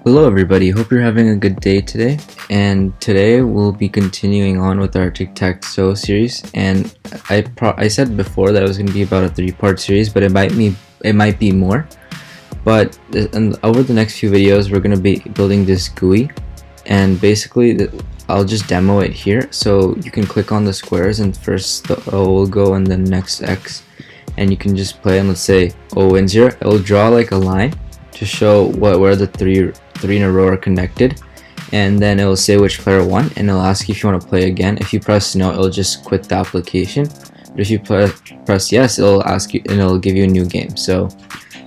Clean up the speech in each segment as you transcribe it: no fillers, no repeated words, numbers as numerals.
Hello everybody, hope you're having a good day today, and today we'll be continuing on with our Tic Tac Toe series. And I said before that it was going to be about a 3-part series, but it might be more. But over the next few videos we're going to be building this GUI, and basically I'll just demo it here. So you can click on the squares, and first the O will go and then next X, and you can just play, and let's say O wins here. It will draw like a line to show where the three in a row are connected, and then it will say which player won, and it'll ask you if you want to play again. If you press no, it'll just quit the application, but if you press yes, it'll ask you and it'll give you a new game. So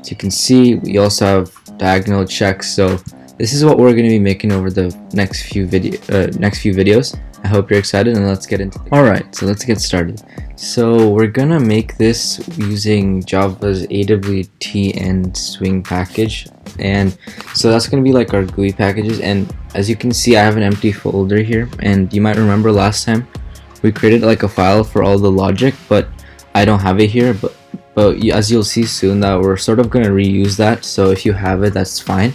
as you can see, we also have diagonal checks. So this is what we're going to be making over the next few videos. I hope you're excited, and let's get into it. Alright, so let's get started. So we're gonna make this using Java's AWT and Swing package, and so that's gonna be like our GUI packages. And as you can see, I have an empty folder here, and you might remember last time we created like a file for all the logic, but I don't have it here. But as you'll see soon, that we're sort of gonna reuse that. So if you have it, that's fine.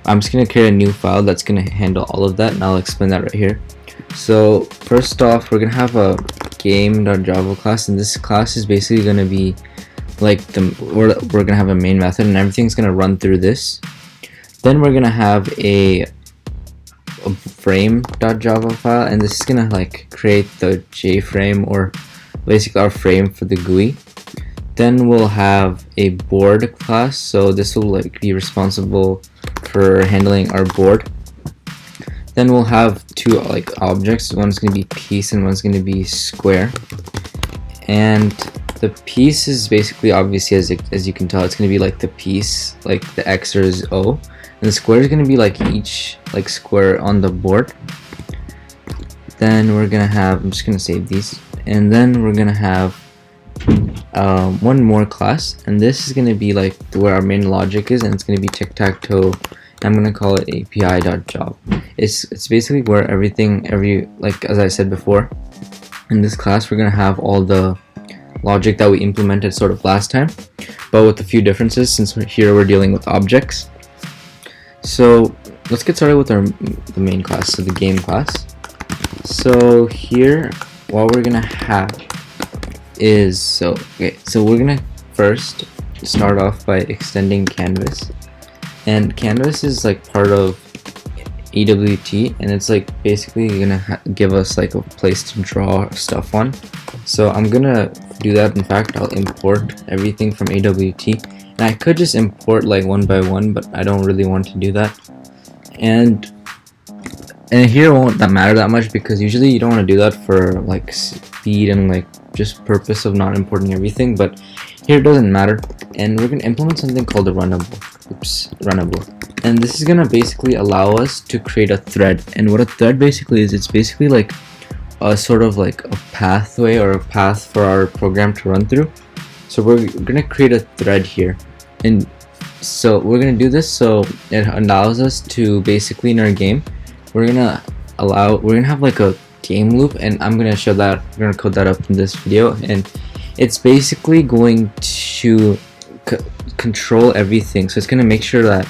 I'm just gonna create a new file that's gonna handle all of that, and I'll explain that right here. So first off, we're gonna have a game.java class, and this class is basically gonna be like we're gonna have a main method, and everything's gonna run through this. Then we're gonna have a frame.java file, and this is gonna like create the Jframe, or basically our frame for the GUI. Then we'll have a board class, so this will like be responsible for handling our board. Then we'll have two like objects. One's going to be piece and one's going to be square. And the piece is basically, obviously, as you can tell, it's going to be like the piece, like the X or is O, and the square is going to be like each like square on the board. Then we're going to have, I'm just going to save these, and then we're going to have one more class, and this is going to be like where our main logic is, and it's going to be Tic Tac Toe. I'm gonna call it API.job. It's basically where like as I said before, in this class we're gonna have all the logic that we implemented sort of last time, but with a few differences, since we're dealing with objects. So let's get started with the main class, so the game class. So here, what we're gonna have is so we're gonna first start off by extending canvas. And canvas is like part of AWT, and it's like basically gonna give us like a place to draw stuff on. So I'm gonna do that. In fact, I'll import everything from AWT, and I could just import like one by one, but I don't really want to do that. And here it won't matter that much, because usually you don't want to do that for like speed and like just purpose of not importing everything, but here it doesn't matter. And we're gonna implement something called a runnable. And this is gonna basically allow us to create a thread. And what a thread basically is, it's basically like a sort of like a pathway or a path for our program to run through. So we're gonna create a thread here, and so we're gonna do this so it allows us to basically, in our game, we're gonna have like a game loop, and I'm gonna show that. We're gonna code that up in this video, and it's basically going to control everything. So it's going to make sure that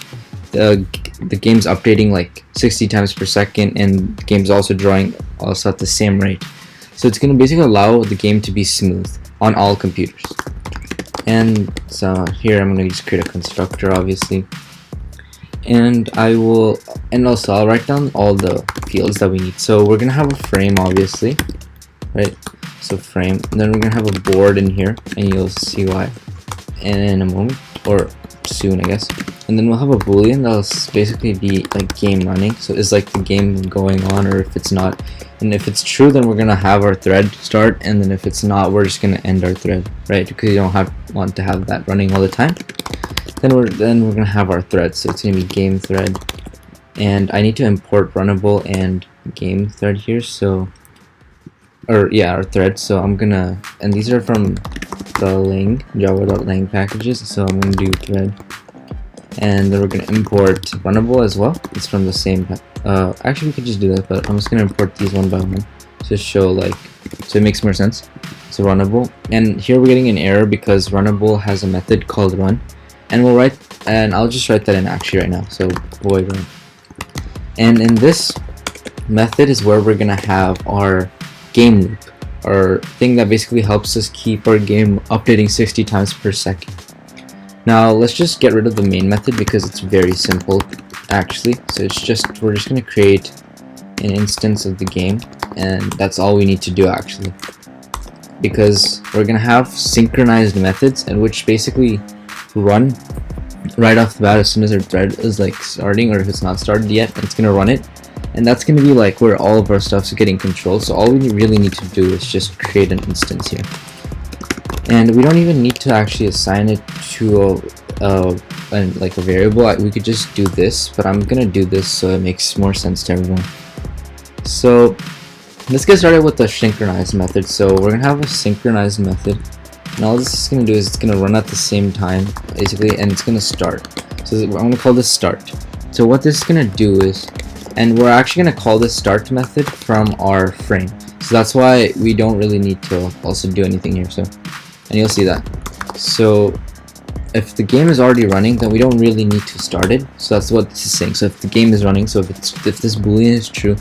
the game's updating like 60 times per second, and the game's also drawing also at the same rate. So it's going to basically allow the game to be smooth on all computers. And so here I'm going to just create a constructor, obviously, and also I'll write down all the fields that we need. So we're going to have a frame, obviously, right? So frame, and then we're going to have a board in here, and you'll see why in a moment, or soon I guess. And then we'll have a boolean that'll basically be like game running, so it's like the game going on, or if it's not. And if it's true, then we're gonna have our thread start, and then if it's not, we're just gonna end our thread, right? Because you don't want to have that running all the time. Then we're gonna have our thread, so it's gonna be game thread, and I need to import runnable and game thread here, so our thread. So I'm gonna, and these are from the lang java.lang packages, so I'm going to do thread, and then we're going to import runnable as well. It's from the same actually we could just do that, but I'm just going to import these one by one to show like, so it makes more sense. So runnable, and here we're getting an error because runnable has a method called run, and I'll just write that in actually right now. So void run, And in this method is where we're gonna have our game loop, our thing that basically helps us keep our game updating 60 times per second. Now let's just get rid of the main method because it's very simple actually. So we're just gonna create an instance of the game, and that's all we need to do actually, because we're gonna have synchronized methods, and which basically run right off the bat as soon as our thread is like starting, or if it's not started yet, it's gonna run it, and that's gonna be like where all of our stuff's getting controlled. So all we really need to do is just create an instance here, and we don't even need to actually assign it to like a variable. We could just do this, but I'm gonna do this so it makes more sense to everyone. So let's get started with the synchronized method. So we're gonna have a synchronized method, and all this is gonna do is it's gonna run at the same time basically, and it's gonna start. So I'm gonna call this start. So what this is gonna do is, and we're actually gonna call this start method from our frame, so that's why we don't really need to also do anything here. So, and you'll see that. So if the game is already running, then we don't really need to start it. So that's what this is saying. So if the game is running, so if this boolean is true,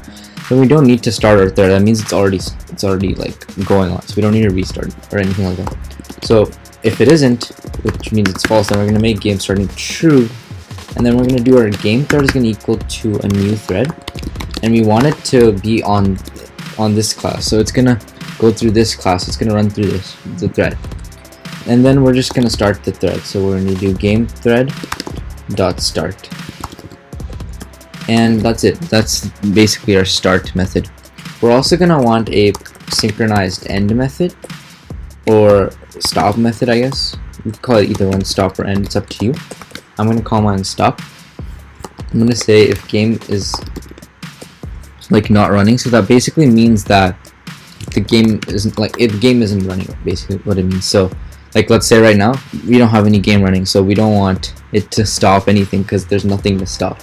then we don't need to start our thread. That means it's already like going on, so we don't need to restart or anything like that. So if it isn't, which means it's false, then we're gonna make game starting true, and then we're gonna do our game thread is gonna equal to a new thread, and we want it to be on this class. So it's gonna go through this class, it's gonna run through the thread, and then we're just gonna start the thread. So we're gonna do game thread dot start, and that's it. That's basically our start method. We're also gonna want a synchronized end method, or stop method, I guess. You can call it either one, stop or end, it's up to you. I'm gonna call mine stop. I'm gonna say if game is like not running, so that basically means that the game isn't like, if the game isn't running, basically what it means. So like let's say right now we don't have any game running, so we don't want it to stop anything because there's nothing to stop.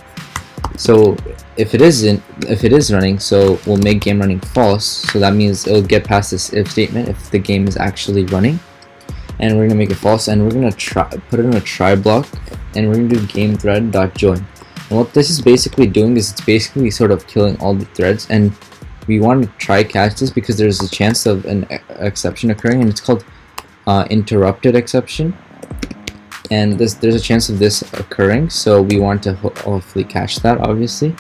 So if it is running, so we'll make game running false, so that means it'll get past this if statement if the game is actually running, and we're gonna make it false, and we're gonna put it in a try block, and we're gonna do game thread dot join. And what this is basically doing is it's basically sort of killing all the threads, and we want to try catch this because there's a chance of an exception occurring, and it's called interrupted exception, and there's a chance of this occurring, so we want to hopefully catch that, obviously.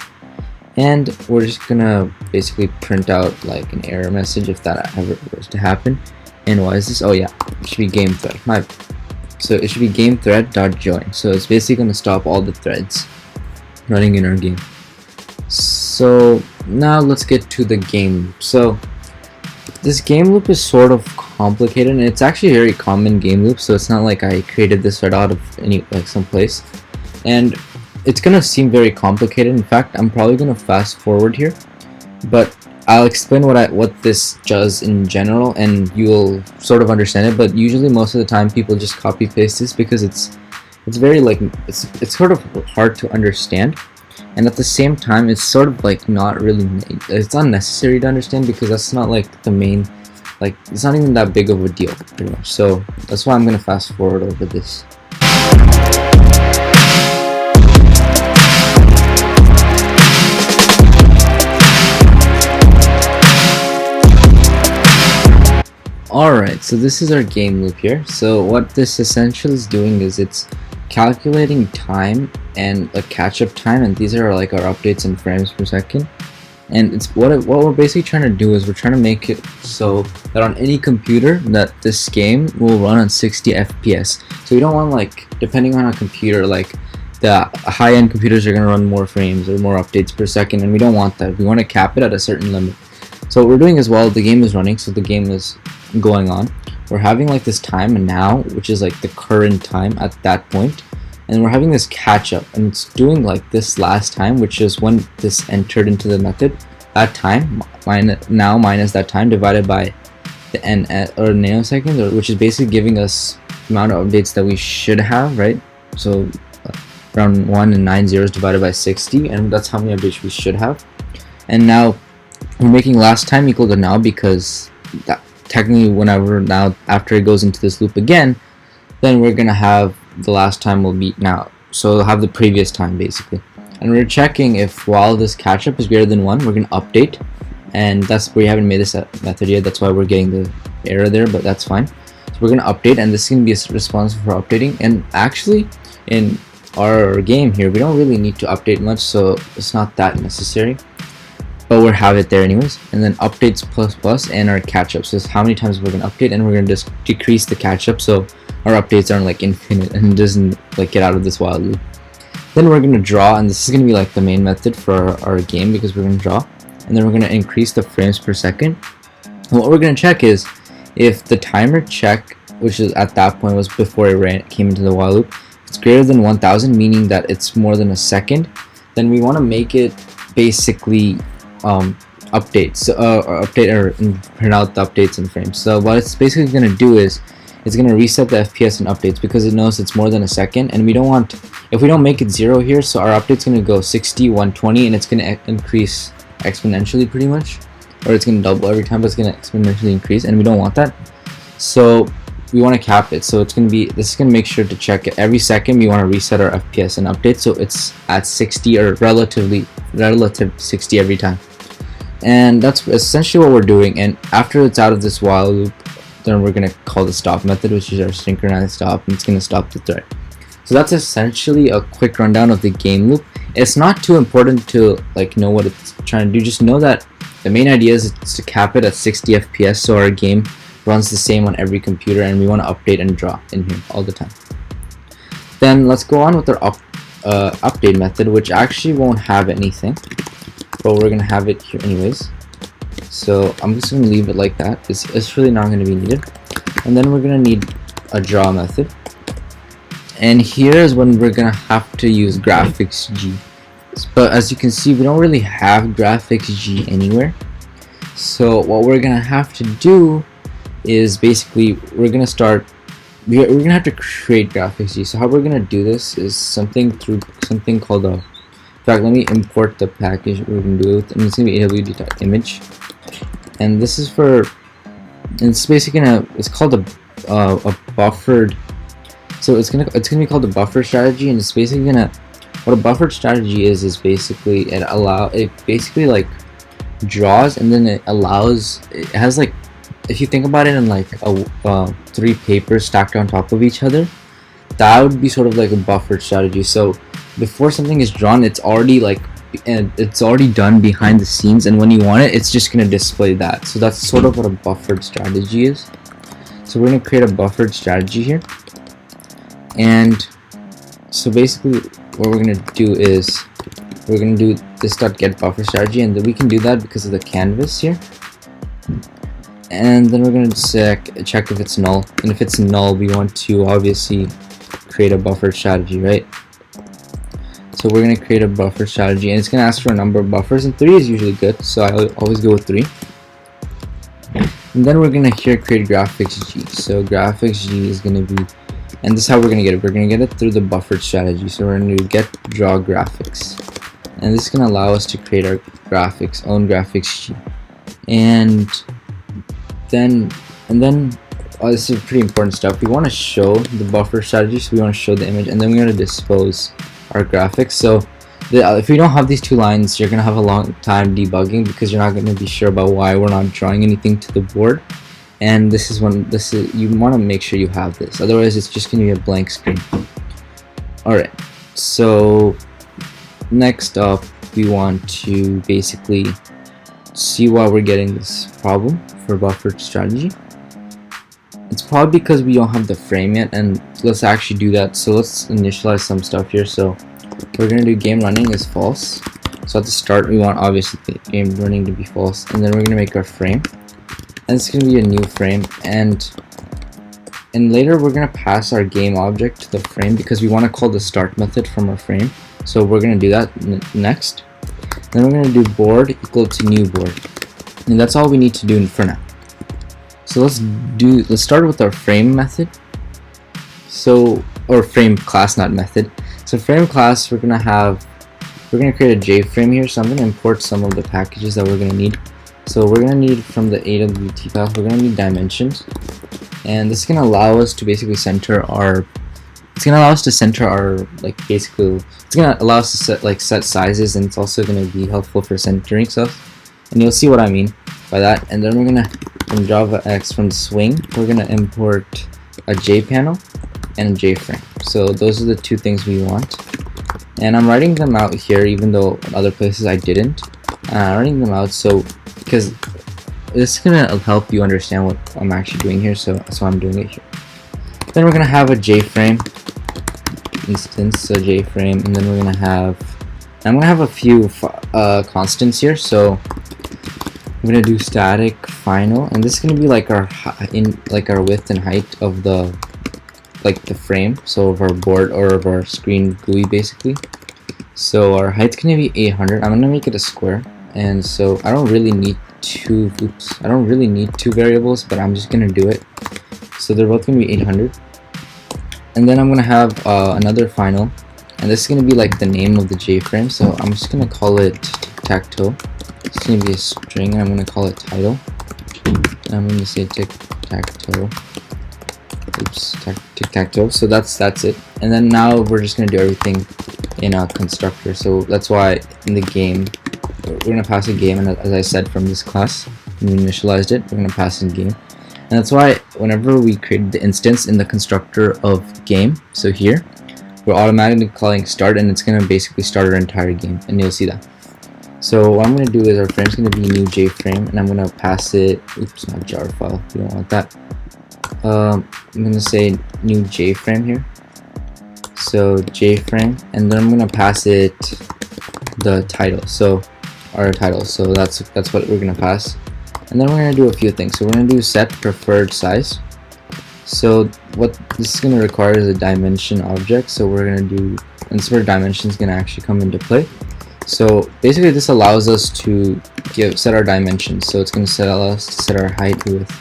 And we're just gonna basically print out like an error message if that ever was to happen. And why is this? Oh yeah, it should be game thread. So it should be game thread dot join. So it's basically gonna stop all the threads running in our game. So now let's get to the game loop. So this game loop is sort of complicated, and it's actually a very common game loop, so it's not like I created this right out of any someplace, and it's gonna seem very complicated. In fact, I'm probably gonna fast forward here, but I'll explain what this does in general, and you'll sort of understand it. But usually most of the time people just copy paste this because it's very like it's sort of hard to understand, and at the same time it's sort of like not really, it's unnecessary to understand because that's not like the main, like it's not even that big of a deal pretty much. So that's why I'm gonna fast forward over this. Alright, so this is our game loop here. So what this essentially is doing is it's calculating time and a catch-up time, and these are like our updates in frames per second. And it's what we're basically trying to do is we're trying to make it so that on any computer that this game will run on 60 FPS. So we don't want, like, depending on a computer, like the high-end computers are going to run more frames or more updates per second, and we don't want that. We want to cap it at a certain limit. So what we're doing is, while the game is running, so the game is going on, we're having like this time now, which is like the current time at that point, and we're having this catch up, and it's doing like this last time, which is when this entered into the method, that time minus that time divided by the n or nanoseconds, or which is basically giving us the amount of updates that we should have, right? So around 1 and 9 zeros divided by 60, and that's how many updates we should have. And now we're making last time equal to now, because that technically whenever now after it goes into this loop again, then we're gonna have the last time will be now, so we'll have the previous time basically. and we're checking if while this catch-up is greater than 1, we're going to update, and that's we haven't made this method yet, that's why we're getting the error there, but that's fine. So we're going to update, and this is going to be responsible for updating. And actually in our game here we don't really need to update much, so it's not that necessary, but we'll have it there anyways. And then updates plus plus and our catch-up, so it's how many times we're going to update, and we're going to just decrease the catch-up so our updates aren't like infinite and doesn't like get out of this while loop. Then we're going to draw, and this is going to be like the main method for our game because we're going to draw, and then we're going to increase the frames per second. And what we're going to check is if the timer check, which is at that point was before it came into the while loop, if it's greater than 1000, meaning that it's more than a second, then we want to make it basically updates or print out the updates in frames. So what it's basically going to do is it's going to reset the FPS and updates because it knows it's more than a second, and we don't want, if we don't make it 0 here, so our update's going to go 60, 120, and it's going to increase exponentially pretty much, or it's going to double every time, but it's going to exponentially increase, and we don't want that. So we want to cap it, so it's going to be, this is going to make sure to check it every second. We want to reset our FPS and update so it's at 60 or relative 60 every time, and that's essentially what we're doing. And after it's out of this while loop, then we're going to call the stop method, which is our synchronized stop, and it's going to stop the thread. So that's essentially a quick rundown of the game loop. It's not too important to like know what it's trying to do, just know that the main idea is to cap it at 60 FPS so our game runs the same on every computer, and we want to update and draw in here all the time. Then let's go on with our update method, which actually won't have anything, but we're going to have it here anyways. So I'm just going to leave it like that. It's really not going to be needed. And then we're going to need a draw method, and here is when we're going to have to use graphics G. But as you can see, we don't really have graphics G anywhere, so what we're going to have to do is basically we're going to have to create graphics G. So how we're going to do this is something called a, in fact, let me import the package we're going to do it with, and it's going to be awd.image. And this is for, and it's basically it's called a buffered, so it's gonna be called a buffer strategy. And it's basically what a buffered strategy is basically it basically like draws, and then it has like, if you think about it in like a 3 papers stacked on top of each other, that would be sort of like a buffered strategy. So before something is drawn, it's already done behind the scenes, and when you want it, it's just going to display that. So that's sort of what a buffered strategy is. So we're going to create a buffered strategy here, and so basically what we're going to do is we're going to do this .get buffer strategy, and then we can do that because of the canvas here. And then we're going to check if it's null, and if it's null, we want to obviously create a buffered strategy, right? So we're going to create a buffer strategy, and it's going to ask for a number of buffers, and 3 is usually good, so I always go with 3. And then we're going to here create graphics G. So graphics G is going to be, and this is how we're going to get it. We're going to get it through the buffered strategy. So we're going to get draw graphics, and this is going to allow us to create our own graphics G. And then this is pretty important stuff. We want to show the buffer strategy, so we want to show the image, and then we're going to dispose our graphics. So if we don't have these 2 lines, you're gonna have a long time debugging because you're not going to be sure about why we're not drawing anything to the board. And this is you want to make sure you have this, otherwise it's just going to be a blank screen. Alright, so next up we want to basically see why we're getting this problem for buffered strategy. It's probably because we don't have the frame yet, and let's actually do that. So let's initialize some stuff here. So we're going to do game running is false. So at the start we want obviously the game running to be false, and then we're going to make our frame, and it's going to be a new frame, and later we're going to pass our game object to the frame because we want to call the start method from our frame. So we're going to do that next. Then we're going to do board equal to new board, and that's all we need to do for now. So let's start with our frame method. Or frame class, not method. So frame class, we're gonna create a Jframe here. So I'm gonna import some of the packages that we're gonna need. So we're gonna need from the AWT path, we're gonna need dimensions, and this is gonna allow us to basically center our it's gonna allow us to center our, like, basically it's gonna allow us to set sizes, and it's also gonna be helpful for centering stuff, and you'll see what I mean by that. And then we're gonna, from JavaX, from swing, we're gonna import a JPanel and a JFrame. So those are the two things we want, and I'm writing them out here, even though in other places I didn't. I'm writing them out so because this is gonna help you understand what I'm actually doing here, so I'm doing it here. Then we're gonna have a JFrame instance, so JFrame, and then we're gonna have, I'm gonna have a few constants here. So I'm gonna do static final, and this is gonna be like our our width and height of the, like, the frame, so of our board or of our screen GUI basically. So our height's gonna be 800. I'm gonna make it a square, and so I don't really need two variables, but I'm just gonna do it. So they're both gonna be 800. And then I'm gonna have another final, and this is gonna be like the name of the JFrame. So I'm just gonna call it Tic Tac Toe. It's gonna be a string, and I'm gonna call it title. And I'm gonna say Tic Tac Toe. Oops, Tic Tac Toe. So that's it. And then now we're just gonna do everything in a constructor. So that's why in the game we're gonna pass a game, and as I said from this class, when we initialized it, we're gonna pass in game. And that's why whenever we created the instance in the constructor of game, so here, we're automatically calling start, and it's gonna basically start our entire game, and you'll see that. So what I'm gonna do is our frame's gonna be new JFrame, and I'm gonna pass it, oops, not jar file, we don't want that. I'm gonna say new JFrame here. So JFrame, and then I'm gonna pass it the title, so our title. So that's what we're gonna pass. And then we're gonna do a few things. So we're gonna do set preferred size. So what this is gonna require is a dimension object. So we're gonna do, and this is where dimension is gonna actually come into play. So basically this allows us to set our dimensions. So it's gonna allow us to set our height, width,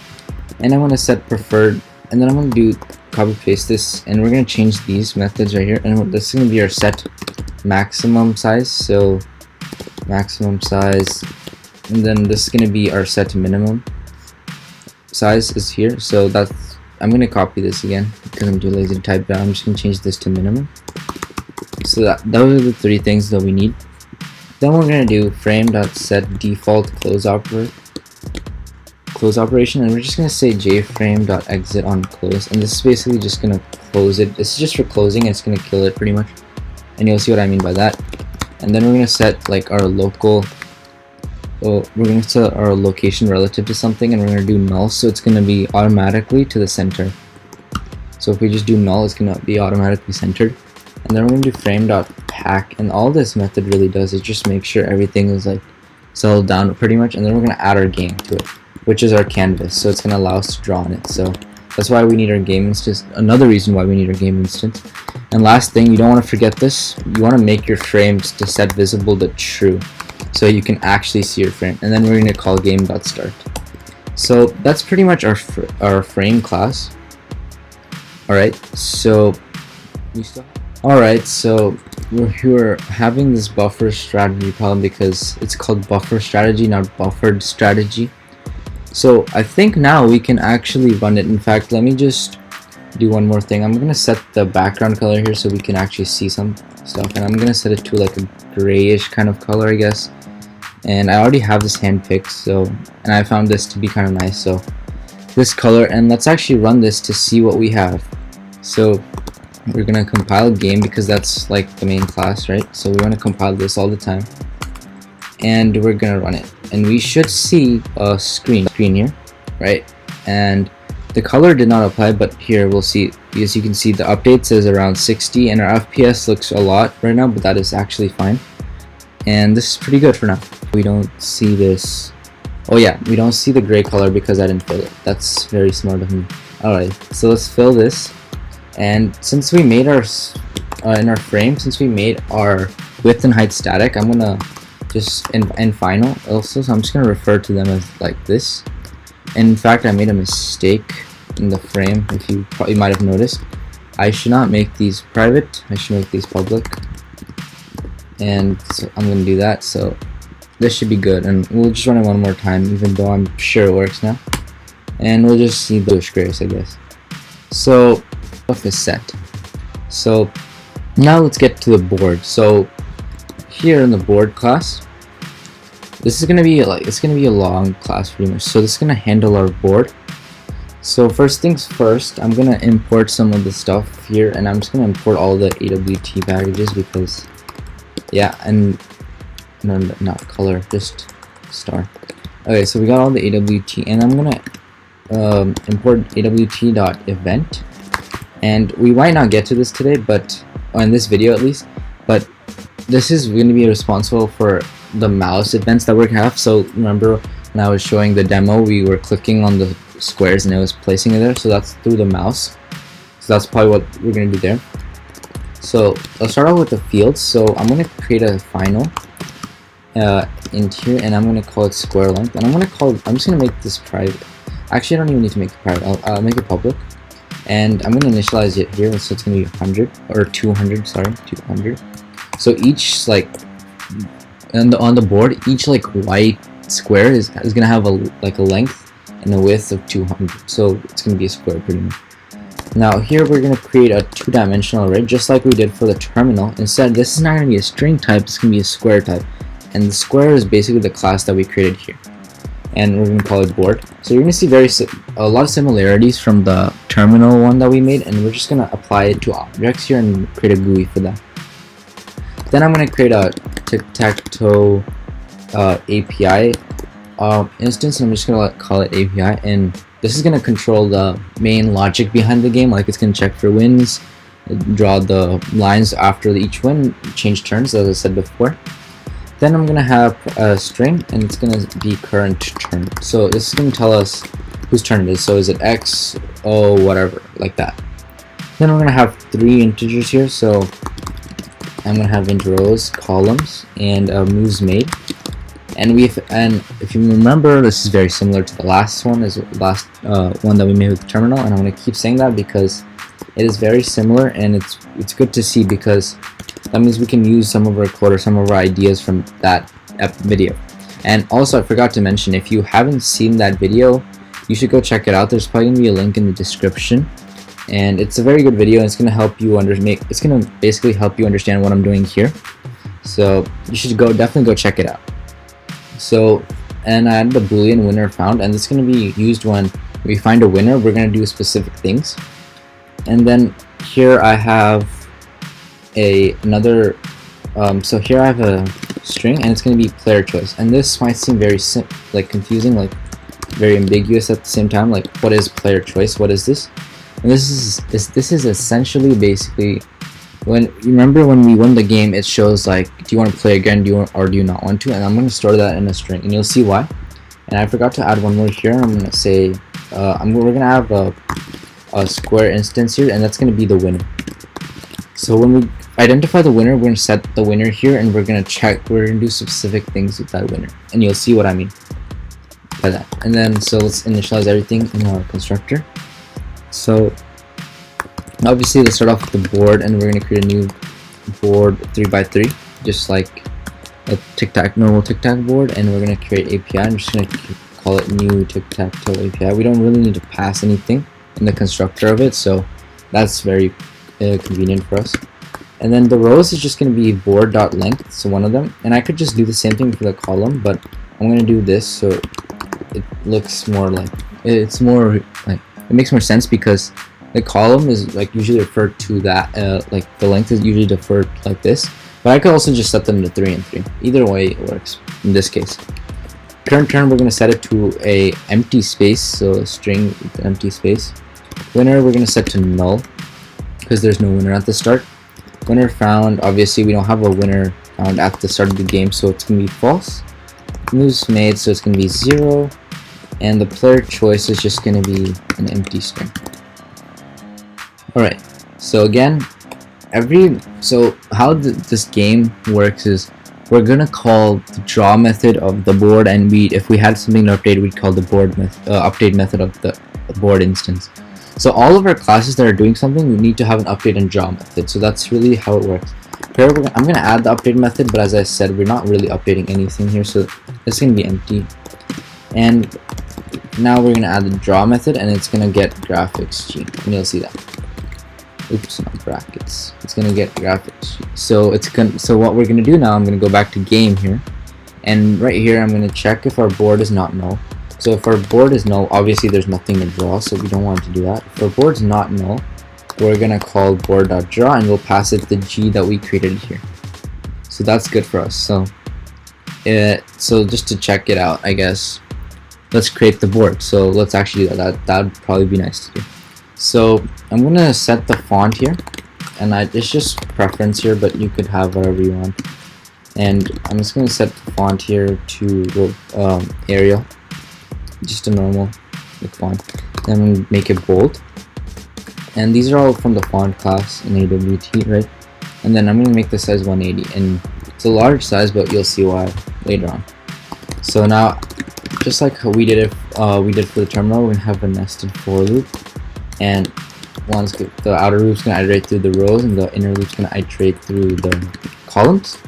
and I'm gonna set preferred, and then I'm gonna do copy paste this, and we're gonna change these methods right here, and this is gonna be our set maximum size. So maximum size, and then this is gonna be our set minimum size is here. So that's, I'm gonna copy this again because I'm too lazy to type it out. I'm just gonna change this to minimum. So those are the three things that we need. Then we're gonna do frame.set default close operation, and we're just gonna say jframe.exit on close, and this is basically just gonna close it. This is just for closing, and it's gonna kill it pretty much, and you'll see what I mean by that. And then we're gonna set like our local, we're gonna set our location relative to something, and we're gonna do null, so it's gonna be automatically to the center. So if we just do null, it's gonna be automatically centered. And then we're gonna do frame.pack, and all this method really does is just make sure everything is like settled down pretty much. And then we're gonna add our game to it, which is our canvas, so it's gonna allow us to draw on it. So that's why we need our game instance. Another reason why we need our game instance. And last thing, you don't want to forget this. You want to make your frames to set visible to true, so you can actually see your frame. And then we're gonna call game.start. So that's pretty much our frame class. All right, so we're having this buffer strategy problem because it's called buffer strategy, not buffered strategy. So I think now we can actually run it. In fact, let me just do one more thing. I'm gonna set the background color here so we can actually see some stuff, and I'm gonna set it to like a grayish kind of color, I guess. And I already have this hand picked, so, and I found this to be kind of nice, so this color. And let's actually run this to see what we have. So we're gonna compile game because that's like the main class, right? So we want to compile this all the time, and we're gonna run it, and we should see a screen here, right? And the color did not apply, but here we'll see, because you can see the update says around 60, and our FPS looks a lot right now, but that is actually fine, and this is pretty good for now. We don't see this, oh yeah, we don't see the gray color because I didn't fill it. That's very smart of me. Alright, so let's fill this. And since we made our in our frame, since we made our width and height static, I'm gonna just in final also, so I'm just gonna refer to them as like this. And in fact, I made a mistake in the frame. If you probably might have noticed, I should not make these private, I should make these public, and so I'm gonna do that. So this should be good, and we'll just run it one more time, even though I'm sure it works now, and we'll just see those grays, I guess. So stuff is set. So now let's get to the board. So here in the board class, this is gonna be like, it's gonna be a long class pretty much. So this is gonna handle our board. So first things first, I'm gonna import some of the stuff here, and I'm just gonna import all the AWT packages because, yeah, and no, not color, just star. Okay, so we got all the AWT, and I'm gonna import AWT.event, and we might not get to this today, but or in this video at least, but this is going to be responsible for the mouse events that we have. So remember when I was showing the demo, we were clicking on the squares and it was placing it there, so that's through the mouse. So that's probably what we're going to do there. So let's start out with the fields. So I'm going to create a final int here, and I'm going to call it square length, and I'm just going to make this private. Actually, I don't even need to make it private. I'll make it public, and I'm going to initialize it here, so it's going to be 100 or 200. Sorry, 200. So each like on the board, each like white square is going to have a length and a width of 200. So it's going to be a square pretty much. Now here we're going to create a two-dimensional array just like we did for the terminal. Instead, this is not going to be a string type, it's going to be a square type. And the square is basically the class that we created here. And we're going to call it board. So you're going to see a lot of similarities from the terminal one that we made, and we're just going to apply it to objects here and create a GUI for that. Then I'm going to create a Tic Tac Toe API instance, and I'm just going to call it API, and this is going to control the main logic behind the game. Like, it's going to check for wins, draw the lines after each win, change turns as I said before. Then I'm going to have a string, and it's going to be current turn. So this is going to tell us whose turn it is. So is it X, O, whatever, like that. Then we're going to have three integers here. So I'm going to have int rows, columns, and moves made. And if you remember, this is very similar to the last one, one that we made with the terminal. And I'm going to keep saying that because it is very similar, and it's good to see because that means we can use some of our code or some of our ideas from that video. And also, I forgot to mention, if you haven't seen that video, you should go check it out. There's probably going to be a link in the description, and it's a very good video, and it's going to help you it's going to basically help you understand what I'm doing here. So you should definitely go check it out. So, and I added the boolean winner found, and it's going to be used when we find a winner. We're going to do specific things. And then here I have another so here I have a string, and it's going to be player choice, and this might seem very confusing, like very ambiguous at the same time. Like, what is player choice? What is this? And this is essentially basically when you remember when we won the game, it shows like, do you want to play again, or do you not want to? And I'm going to store that in a string, and you'll see why. And I forgot to add one more here. I'm going to say we're going to have a square instance here, and that's going to be the winner. So when we identify the winner, we're going to set the winner here, and we're going to do specific things with that winner, and you'll see what I mean by that. And then so let's initialize everything in our constructor. So obviously let's start off with the board, and we're going to create a new board 3x3, just like a normal Tic Tac board, and we're going to create API. I'm just going to call it new Tic Tac Toe API. We don't really need to pass anything in the constructor of it, so that's very convenient for us. And then the rows is just going to be board.length, so one of them, and I could just do the same thing for the column, but I'm going to do this so it looks more like it makes more sense, because the column is like usually referred to that like the length is usually deferred like this, but I could also just set them to 3 and 3. Either way it works in this case. Current turn, we're going to set it to a empty space, so a string with an empty space. Winner, we're going to set to null because there's no winner at the start. Winner found, obviously we don't have a winner found at the start of the game, so it's going to be false. Moves made, so it's going to be 0, and the player choice is just going to be an empty string. Alright, so again, how this game works is we're going to call the draw method of the board, and if we had something to update, we'd call the board update method of the board instance. So all of our classes that are doing something, we need to have an update and draw method. So that's really how it works. Here I'm going to add the update method, but as I said, we're not really updating anything here, so it's going to be empty. And now we're going to add the draw method, and it's going to get graphics G, and you'll see that. oops, not brackets. It's gonna get graphics. So what we're gonna do now, I'm gonna go back to game here, and right here I'm gonna check if our board is not null. So if our board is null, obviously there's nothing to draw, so we don't want to do that. If our board's not null, we're gonna call board.draw and we'll pass it the G that we created here. So that's good for us. So just to check it out, I guess, let's create the board. So let's actually do that. That'd probably be nice to do. So I'm gonna set the font here, and it's just preference here, but you could have whatever you want. And I'm just gonna set the font here to Arial, just a normal font. Then I'm gonna make it bold. And these are all from the font class in AWT, right? And then I'm gonna make the size 180, and it's a large size, but you'll see why later on. So now, just like how we did for the terminal, we're gonna have a nested for loop, and once the outer loop's gonna iterate through the rows, and the inner loop's gonna iterate through the columns.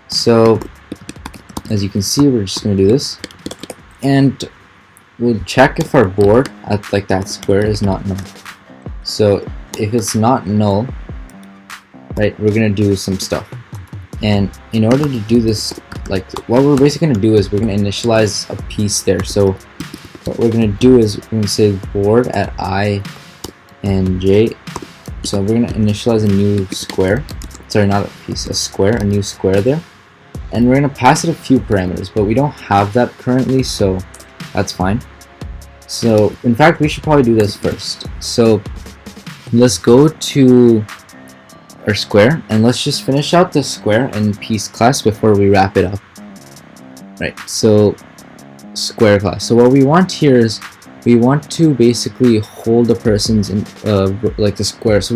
So as you can see, we're just gonna do this, and we'll check if our board at like that square is not null. So if it's not null, right, we're gonna do some stuff. And in order to do this, like what we're basically gonna do is we're gonna initialize a piece there. So what we're gonna do is we're gonna say board at I and J. So we're gonna initialize a new square. Sorry, not a piece, a square, a new square there. And we're gonna pass it a few parameters, but we don't have that currently, so that's fine. So in fact, we should probably do this first. So let's go to our square, and let's just finish out the square in piece class before we wrap it up. Right, so square class. So what we want here is we want to basically hold a person's like the square. So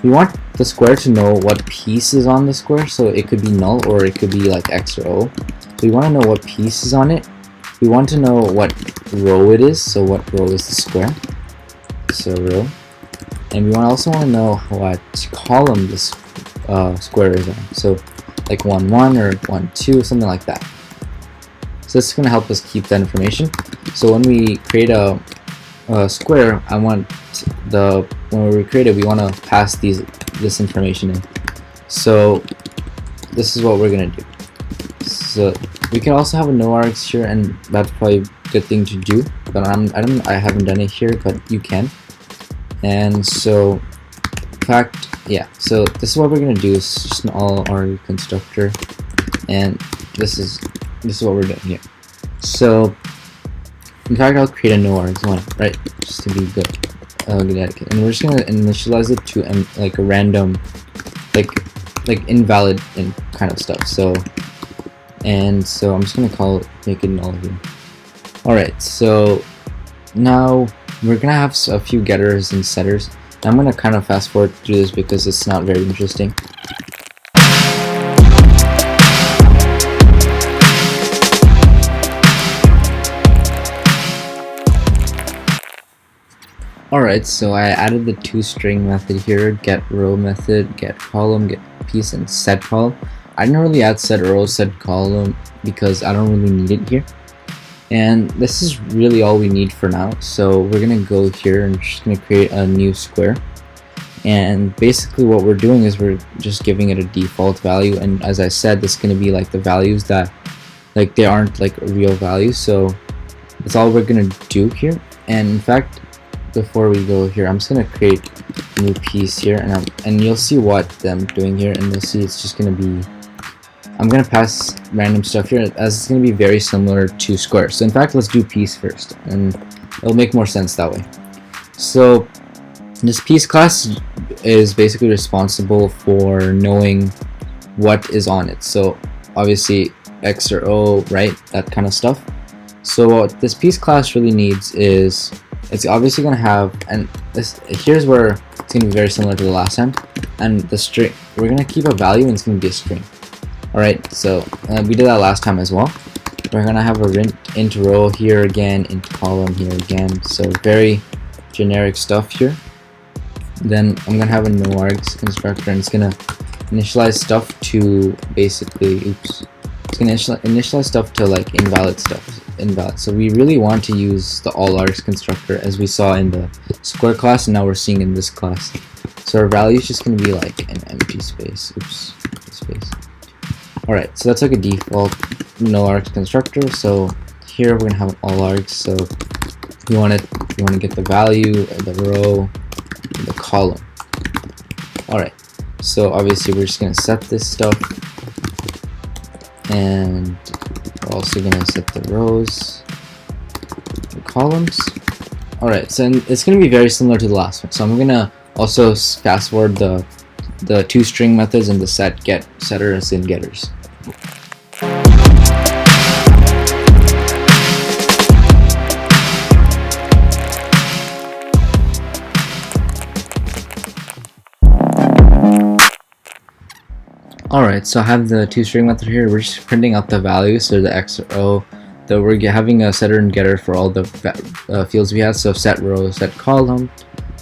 we want the square to know what piece is on the square. So it could be null or it could be like X or O. So we want to know what piece is on it. We want to know what row it is. So what row is the square? So row. And we also want to know what column this square is on. So like 1, 1 or 1, 2, something like that. So this is going to help us keep that information. So when we create a square, when we create it, we want to pass this information in. So this is what we're going to do. So we can also have a no args here, and that's probably a good thing to do. But I haven't done it here, but you can. And so, in fact, yeah. So this is what we're gonna do. Is just an all arg constructor, and this is what we're doing here. So, in fact, I'll create a no args one, right, just to be good. And we're just gonna initialize it to like a random, like invalid and kind of stuff. So, I'm just gonna make it null here. All right. So now we're gonna have a few getters and setters. I'm gonna kind of fast forward through this because it's not very interesting. Alright, so I added the toString method here, get row method, get column, get piece, and set column. I didn't really add set row, set column because I don't really need it here. And this is really all we need for now. So we're gonna go here and just gonna create a new square. And basically what we're doing is we're just giving it a default value. And as I said, this is gonna be like the values that like they aren't like a real value. So that's all we're gonna do here. And in fact, before we go here, I'm just gonna create a new piece here, and you'll see what I'm doing here, and you'll see it's just gonna be, I'm gonna pass random stuff here as it's gonna be very similar to square. So in fact, let's do piece first, and it'll make more sense that way. So this piece class is basically responsible for knowing what is on it. So obviously X or O, right? That kind of stuff. So what this piece class really needs is, it's obviously going to have, and here's where it's going to be very similar to the last time, and the string, we're going to keep a value and it's going to be a string. Alright, so we did that last time as well. We're going to have a int row here again, int column here again, so very generic stuff here. Then I'm going to have a no args constructor, and it's going to initialize stuff to basically, it's going to initialize stuff to like invalid stuff. So we really want to use the all args constructor as we saw in the square class, and now we're seeing in this class. So our value is just going to be like an empty space. Oops, space. Alright, so that's like a default no args constructor. So here we're going to have an all args. So you want to get the value, the row, and the column. Alright, so obviously we're just going to set this stuff, and we're also going to set the rows and columns. Alright, so it's going to be very similar to the last one. So I'm going to also fast forward the two string methods and the setters and getters. Alright, so I have the two string method here. We're just printing out the values, so the X or O. Though we're having a setter and getter for all the fields we have. So set row, set column,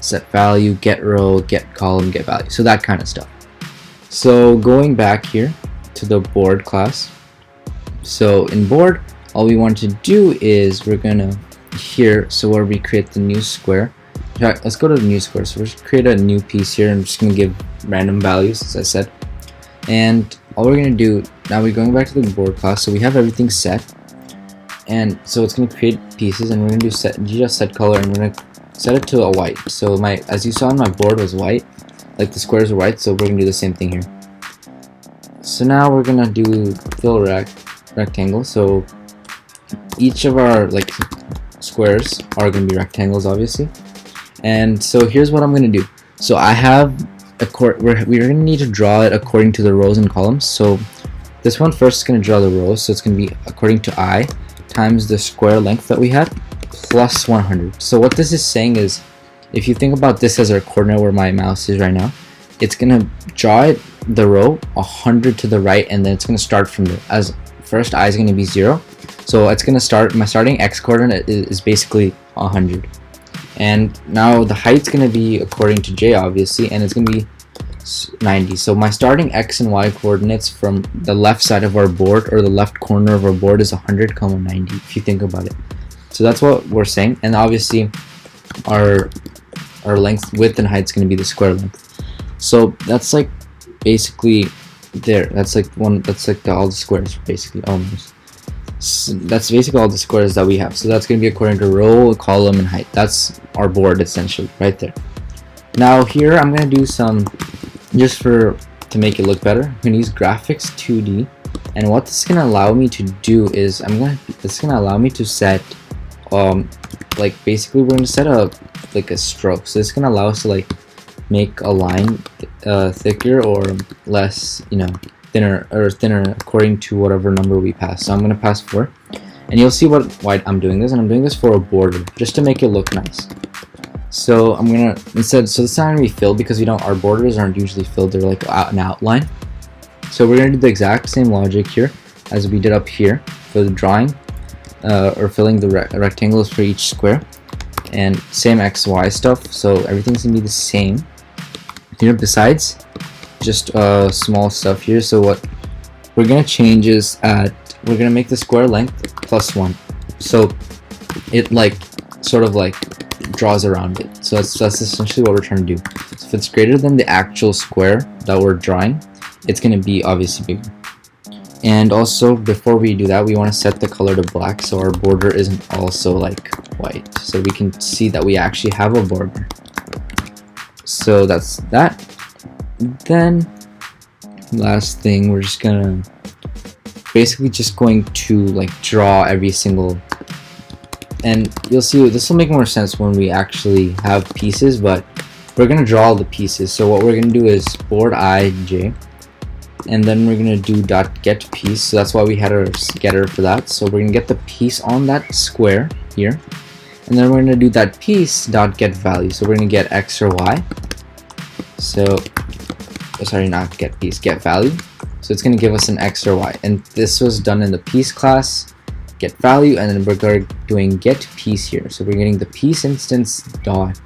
set value, get row, get column, get value. So that kind of stuff. So going back here to the board class. So in board, all we want to do is we're gonna here. So where we create the new square. Let's go to the new square. So we're just create a new piece here. I'm just gonna give random values, as I said. And all we're going to do, now we're going back to the board class, so we have everything set. And so it's going to create pieces, and we're going to do just set color, and we're going to set it to a white. So as you saw on my board was white, like the squares are white, so we're going to do the same thing here. So now we're going to do fill rectangle. So each of our like squares are going to be rectangles, obviously. And so here's what I'm going to do. So I have we're going to need to draw it according to the rows and columns. So this one first is going to draw the rows, so it's going to be according to I times the square length that we had plus 100. So what this is saying is, if you think about this as our coordinate where my mouse is right now, it's going to draw the row 100 to the right, and then it's going to start from there. As first I is going to be 0, so it's going to start, my starting X coordinate is basically 100. And now the height's going to be according to J, obviously, and it's going to be 90. So my starting X and Y coordinates from the left side of our board, or the left corner of our board, is 100, 90, if you think about it. So that's what we're saying. And obviously our length, width, and height is going to be the square length. So that's like basically there. That's like all the squares, basically, almost. So that's basically all the squares that we have. So that's going to be according to row, column, and height. That's our board essentially right there. Now here I'm going to do some, just to make it look better, I'm going to use graphics 2D, and what this is going to allow me to do is it's going to allow me to set like basically we're going to set a stroke. So it's going to allow us to like make a line thicker or less, thinner according to whatever number we pass. So I'm going to pass 4, and you'll see why I'm doing this, and I'm doing this for a border just to make it look nice. So I'm gonna so this is not gonna be filled because our borders aren't usually filled, they're like an outline. So we're gonna do the exact same logic here as we did up here for the drawing or filling the rectangles for each square, and same XY stuff. So everything's gonna be the same here, besides just small stuff here. So what we're gonna change is we're gonna make the square length plus 1, so it sort of draws around it. So that's essentially what we're trying to do. So if it's greater than the actual square that we're drawing, it's going to be obviously bigger. And also, before we do that, we want to set the color to black so our border isn't also like white, so we can see that we actually have a border. So that's that. Then last thing, we're just gonna basically going to draw every single, and you'll see this will make more sense when we actually have pieces, but we're going to draw all the pieces. So what we're going to do is board ij, and then we're going to do .get piece. So that's why we had our getter for that. So we're going to get the piece on that square here, and then we're going to do that piece .get value. So we're going to get X or Y. So sorry, not get piece, get value. So it's going to give us an X or Y, and this was done in the piece class. Get value, and then we're doing get piece here. So we're getting the piece instance dot,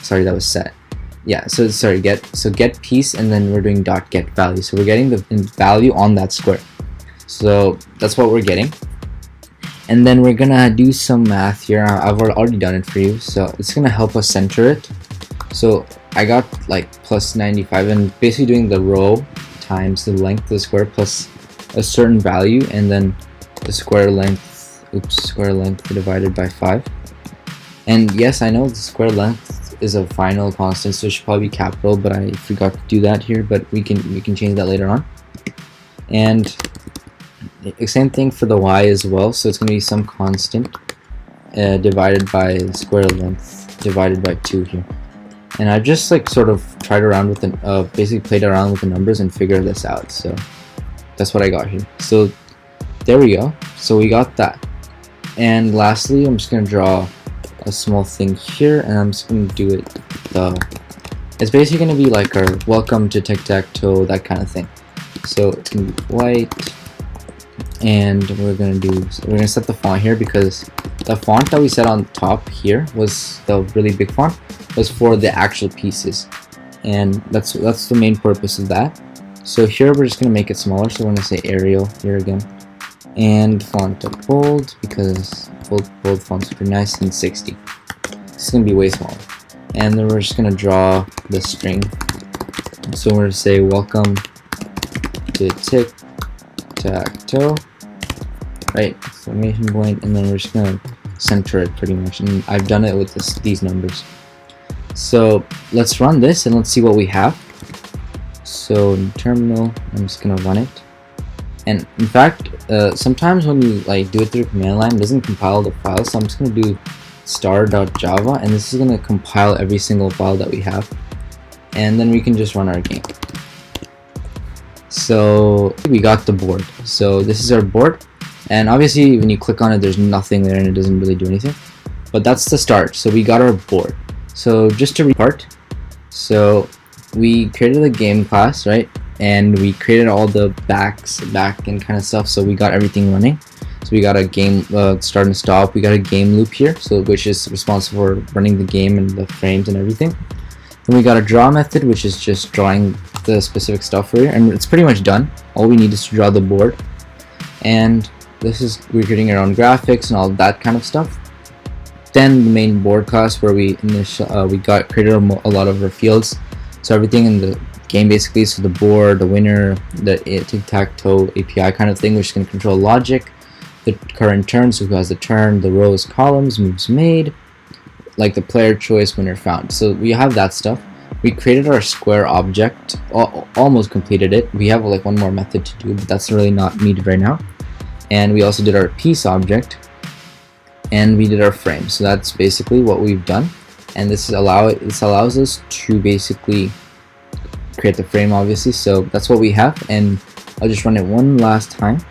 sorry, that was set. Yeah, so sorry, get piece, and then we're doing dot get value. So we're getting the value on that square. So that's what we're getting. And then we're gonna do some math here. I've already done it for you, so it's gonna help us center it. So I got like plus 95, and basically doing the row times the length of the square plus a certain value, and then the square length divided by 5. And yes, I know the square length is a final constant, so it should probably be capital, but I forgot to do that here, but we can change that later on. And same thing for the y as well, so it's going to be some constant divided by the square length divided by 2 here. And I've just like sort of tried around with the basically played around with the numbers and figured this out, so that's what I got here. So there we go, so we got that. And lastly, I'm just going to draw a small thing here, and I'm just going to do it it's basically going to be like our welcome to Tic Tac Toe, that kind of thing. So it's going to be white, and we're going to set the font here, because the font that we set on top here was the really big font, was for the actual pieces, and that's the main purpose of that. So here we're just going to make it smaller, so we're going to say Arial here again, and font of bold, because bold fonts are pretty nice, and 60. It's going to be way smaller. And then we're just going to draw the string, so we're going to say welcome to Tic Tac Toe, right, exclamation point, and then we're just going to center it pretty much, and I've done it with these numbers. So let's run this and let's see what we have. So in terminal, I'm just going to run it. And in fact, sometimes when you like do it through command line, it doesn't compile the file, so I'm just going to do star.java, and this is going to compile every single file that we have, and then we can just run our game. So we got the board. So this is our board, and obviously when you click on it, there's nothing there and it doesn't really do anything, but that's the start. So we got our board. So just to repart, so we created a game class, right, and we created all the back end kind of stuff, so we got everything running. So we got a game start and stop, we got a game loop here, so which is responsible for running the game and the frames and everything. Then we got a draw method, which is just drawing the specific stuff for you, and it's pretty much done. All we need is to draw the board, and this is we're creating our own graphics and all that kind of stuff. Then the main board class, where we created a lot of our fields, so everything in the game basically, so the board, the winner, the Tic Tac Toe API kind of thing, which can control logic, the current turn, so who has the turn, the rows, columns, moves made, like the player choice, winner found. So we have that stuff. We created our square object, almost completed it. We have like one more method to do, but that's really not needed right now. And we also did our piece object, and we did our frame. So that's basically what we've done, and this allows us to basically create the frame, obviously. So that's what we have, and I'll just run it one last time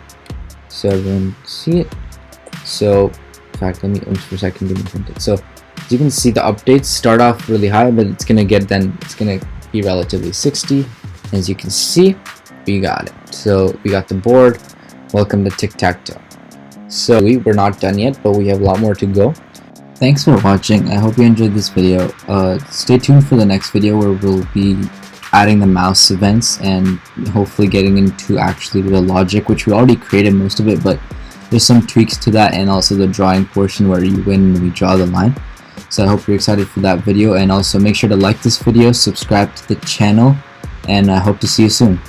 so everyone can see it. So in fact, let me for a second give me print it. So as you can see, the updates start off really high, but it's gonna be relatively 60. As you can see, we got it. So we got the board. Welcome to Tic Tac Toe. So we're not done yet, but we have a lot more to go. Thanks for watching. I hope you enjoyed this video. Stay tuned for the next video, where we'll be adding the mouse events and hopefully getting into actually the logic, which we already created most of it, but there's some tweaks to that, and also the drawing portion where you win and we draw the line. So I hope you're excited for that video, and also make sure to like this video, subscribe to the channel, and I hope to see you soon.